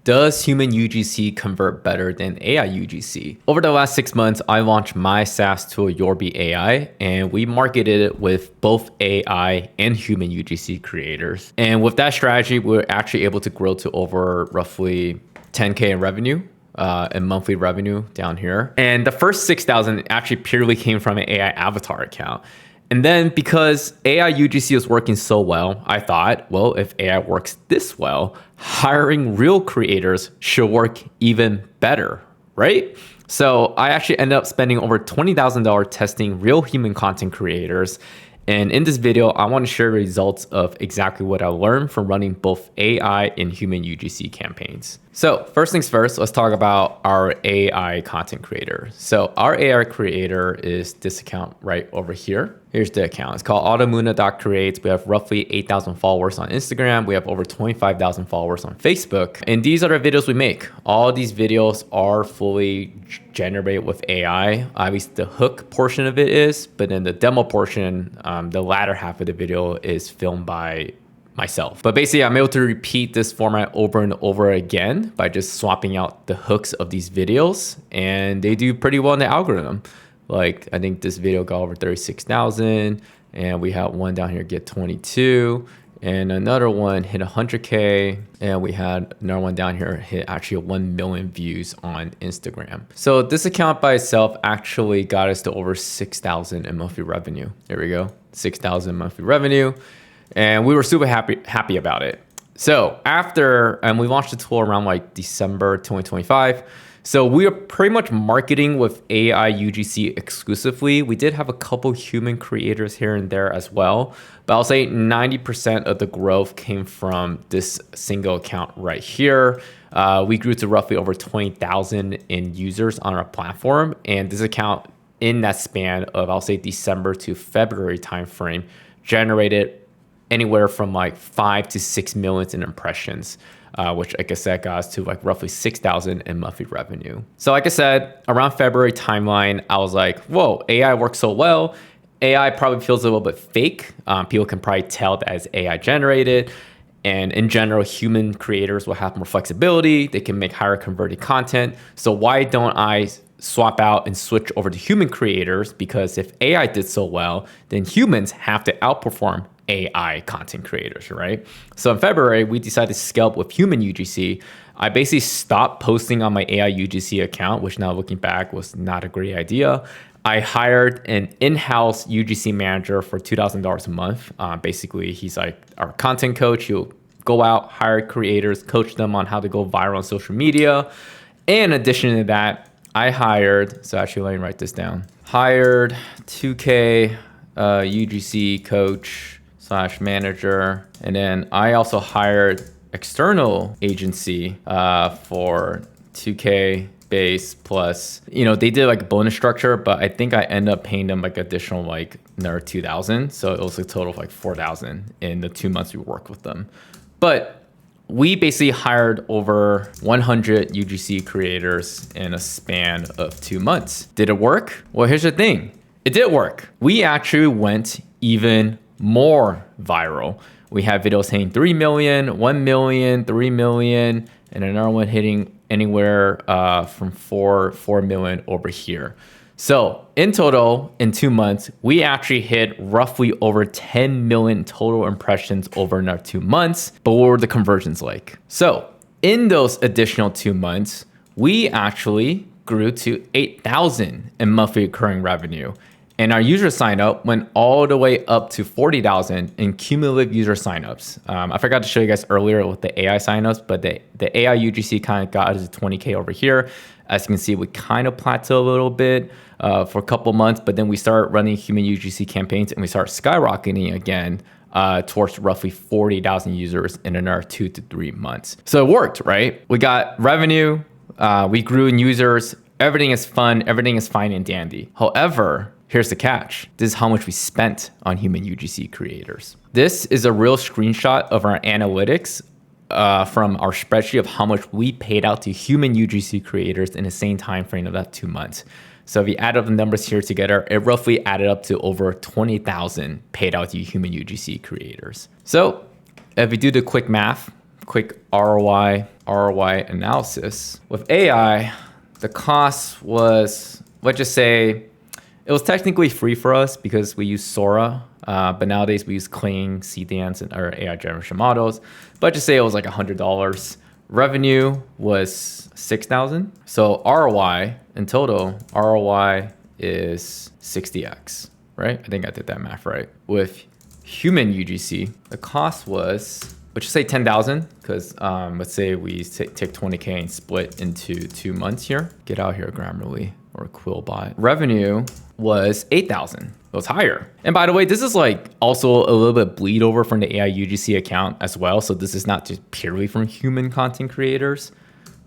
Does human UGC convert better than AI UGC? Over the last 6 months, I launched my SaaS tool, Yorbi AI, and we marketed it with both AI and human UGC creators. And with that strategy, we're actually able to grow to over roughly 10K in revenue. And monthly revenue down here. And the first 6,000 actually purely came from an AI avatar account. And then because AI UGC was working so well, I thought, well, if AI works this well, hiring real creators should work even better, right? So I actually ended up spending over $20,000 testing real human content creators. And in this video, I want to share results of exactly what I learned from running both AI and human UGC campaigns. So first things first, let's talk about our AI content creator. So our AI creator is this account right over here. Here's the account. It's called automuna.creates. We have roughly 8,000 followers on Instagram. We have over 25,000 followers on Facebook. And these are the videos we make. All these videos are fully generated with AI. At least the hook portion of it is, but then the demo portion, the latter half of the video is filmed by myself. But basically, I'm able to repeat this format over and over again by just swapping out the hooks of these videos, and they do pretty well in the algorithm. Like, I think this video got over 36,000, and we had one down here get 22, and another one hit 100K, and we had another one down here hit actually 1 million views on Instagram. So this account by itself actually got us to over 6,000 in monthly revenue. There we go, 6,000 monthly revenue. And we were super happy about it. So and we launched the tool around like December 2025. So we are pretty much marketing with AI UGC exclusively. We did have a couple human creators here and there as well, but I'll say 90% of the growth came from this single account right here. We grew to roughly over 20,000 in users on our platform. And this account in that span of, I'll say December to February timeframe, generated anywhere from like 5 to 6 million in impressions, which like I said got us to like roughly 6,000 in monthly revenue. So like I said, around February timeline, I was like, whoa, AI works so well. AI probably feels a little bit fake. People can probably tell that it's AI generated. And in general, human creators will have more flexibility. They can make higher converting content. So why don't I swap out and switch over to human creators? Because if AI did so well, then humans have to outperform AI content creators, right? So in February, we decided to scale up with human UGC. I basically stopped posting on my AI UGC account, which now looking back was not a great idea. I hired an in-house UGC manager for $2,000 a month. Basically, he's like our content coach. He'll go out, hire creators, coach them on how to go viral on social media. And in addition to that, I hired, so actually let me write this down, hired 2K UGC coach / manager. And then I also hired external agency for 2K base plus, they did like a bonus structure, but I think I ended up paying them like additional like another 2,000. So it was a total of like 4,000 in the 2 months we worked with them. But we basically hired over 100 UGC creators in a span of 2 months. Did it work? Well, here's the thing. It did work. We actually went even more viral. We have videos hitting 3 million, 1 million, 3 million, and another one hitting anywhere from 4 million over here. So in total, in 2 months, we actually hit roughly over 10 million total impressions over in our 2 months. But what were the conversions like? So in those additional 2 months, we actually grew to 8,000 in monthly recurring revenue. And our user sign up went all the way up to 40,000 in cumulative user signups. I forgot to show you guys earlier with the AI signups, but the AI UGC kind of got us to 20K over here. As you can see, we kind of plateau a little bit for a couple months, but then we start running human UGC campaigns and we start skyrocketing again towards roughly 40,000 users in another 2 to 3 months. So it worked, right? We got revenue, we grew in users, everything is fun, everything is fine and dandy. However, here's the catch. This is how much we spent on human UGC creators. This is a real screenshot of our analytics from our spreadsheet of how much we paid out to human UGC creators in the same time frame of that 2 months. So if you add up the numbers here together, it roughly added up to over 20,000 paid out to human UGC creators. So if we do the quick math quick ROI analysis. With AI, the cost was, let's just say, it was technically free for us because we use Sora, but nowadays we use Kling, CDNs, and our AI generation models. But just say it was like $100. Revenue was 6,000. So ROI in total, ROI is 60x, right? I think I did that math right. With human UGC, the cost was, let's just say 10,000, because let's say we take 20K and split into 2 months here. Get out here, Grammarly or Quillbot. Revenue was 8,000. It was higher. And by the way, this is like also a little bit bleed over from the AI UGC account as well. So this is not just purely from human content creators.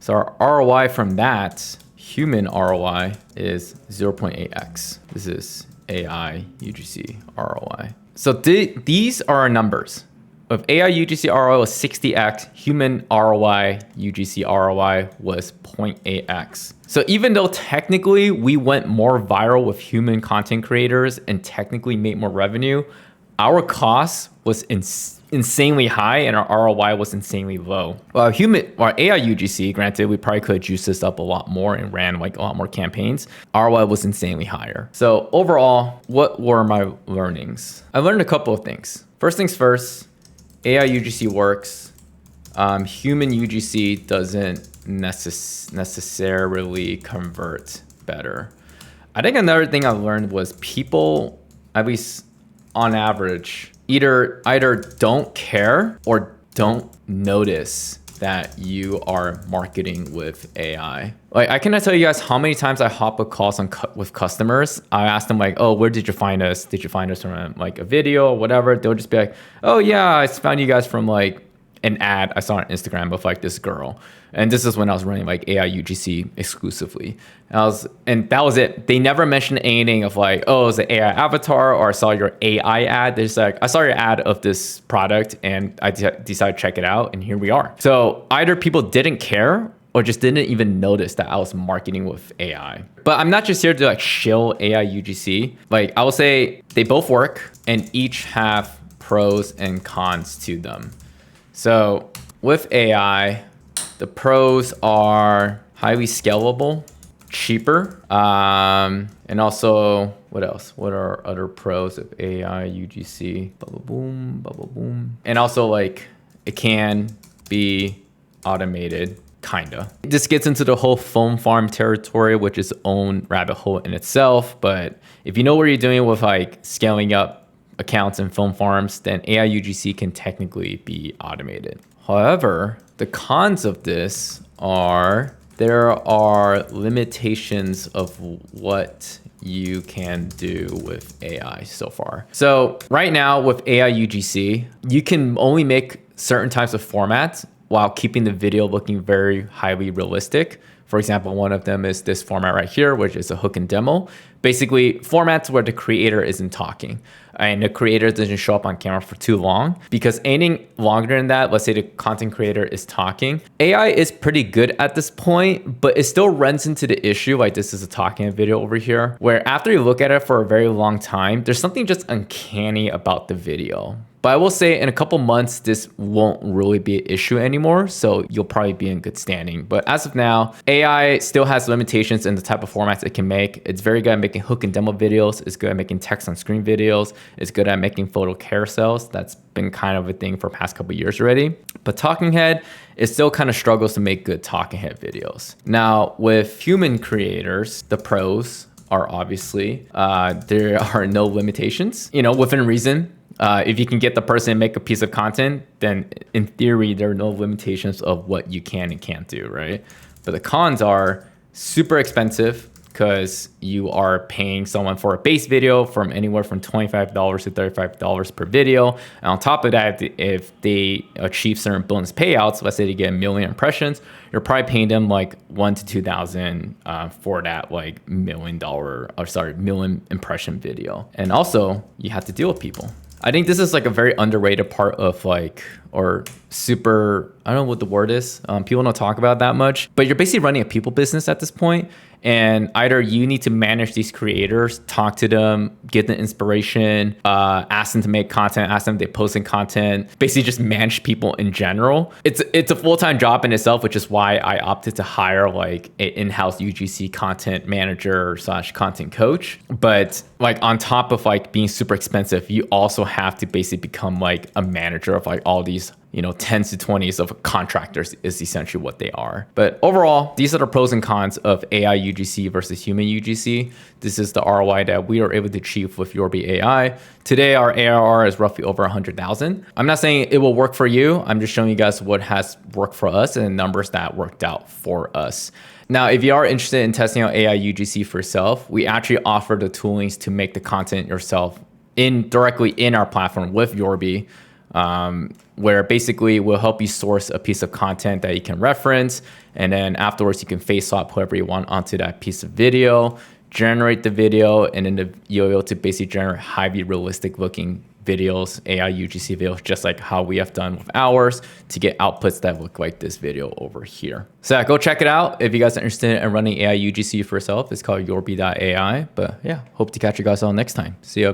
So our ROI from that, human ROI, is 0.8x. This is AI UGC ROI. So these are our numbers. With AI UGC ROI was 60x, human ROI UGC ROI was 0.8x. So even though technically we went more viral with human content creators and technically made more revenue, our cost was insanely high and our ROI was insanely low. Well, our AI UGC, granted, we probably could have juiced this up a lot more and ran like a lot more campaigns. ROI was insanely higher. So overall, what were my learnings? I learned a couple of things. First things first, AI UGC works. Human UGC doesn't necessarily convert better. I think another thing I learned was people, at least on average, either don't care or don't notice that you are marketing with AI. Like, I cannot tell you guys how many times I hop a calls with customers. I ask them like, oh, where did you find us? Did you find us from like a video or whatever? They'll just be like, oh yeah, I found you guys from like an ad I saw on Instagram of like this girl. And this is when I was running like AI UGC exclusively. And that was it. They never mentioned anything of like, oh, it's an AI avatar, or I saw your AI ad. They're just like, I saw your ad of this product and I decided to check it out, and here we are. So either people didn't care or just didn't even notice that I was marketing with AI. But I'm not just here to like shill AI UGC. Like, I will say they both work and each have pros and cons to them. So with AI, the pros are highly scalable, cheaper, and also, what else? What are other pros of AI UGC? Bubble boom, bubble boom. And also, like, it can be automated, kinda. This gets into the whole foam farm territory, which is its own rabbit hole in itself. But if you know what you're doing with like scaling up accounts and foam farms, then AI UGC can technically be automated. However, the cons of this are there are limitations of what you can do with AI so far. So right now with AI UGC, you can only make certain types of formats while keeping the video looking very highly realistic. For example, one of them is this format right here, which is a hook and demo. Basically, formats where the creator isn't talking and the creator doesn't show up on camera for too long, because anything longer than that, let's say the content creator is talking, AI is pretty good at this point, but it still runs into the issue, like this is a talking video over here, where after you look at it for a very long time, there's something just uncanny about the video. But I will say in a couple months, this won't really be an issue anymore. So you'll probably be in good standing. But as of now, AI still has limitations in the type of formats it can make. It's very good at making hook and demo videos. It's good at making text on screen videos. It's good at making photo carousels. That's been kind of a thing for the past couple of years already. But talking head, it still kind of struggles to make good talking head videos. Now with human creators, the pros are obviously, there are no limitations, within reason. If you can get the person to make a piece of content, then in theory, there are no limitations of what you can and can't do, right? But the cons are super expensive because you are paying someone for a base video from anywhere from $25 to $35 per video. And on top of that, if they achieve certain bonus payouts, let's say they get 1 million impressions, you're probably paying them like $1,000 to $2,000 for that like $1 million impression video. And also, you have to deal with people. I think this is like a very underrated part of like or super, I don't know what the word is. People don't talk about it that much, but you're basically running a people business at this point. And either you need to manage these creators, talk to them, get the inspiration, ask them to make content, ask them if they're posting content, basically just manage people in general. It's a full-time job in itself, which is why I opted to hire like an in-house UGC content manager / content coach. But like on top of like being super expensive, you also have to basically become like a manager of like all these, you know, 10s to 20s of contractors is essentially what they are. But overall, these are the pros and cons of AI UGC versus human UGC. This is the ROI that we are able to achieve with Yorbi AI. Today, our ARR is roughly over 100,000. I'm not saying it will work for you. I'm just showing you guys what has worked for us and the numbers that worked out for us. Now, if you are interested in testing out AI UGC for yourself, we actually offer the toolings to make the content yourself directly in our platform with Yorbi. Where basically we'll help you source a piece of content that you can reference. And then afterwards, you can face swap whoever you want onto that piece of video, generate the video, and then you're able to basically generate highly realistic looking videos, AI UGC videos, just like how we have done with ours to get outputs that look like this video over here. So yeah, go check it out. If you guys are interested in running AI UGC for yourself, it's called Yorbi.ai. But yeah, hope to catch you guys all next time. See ya.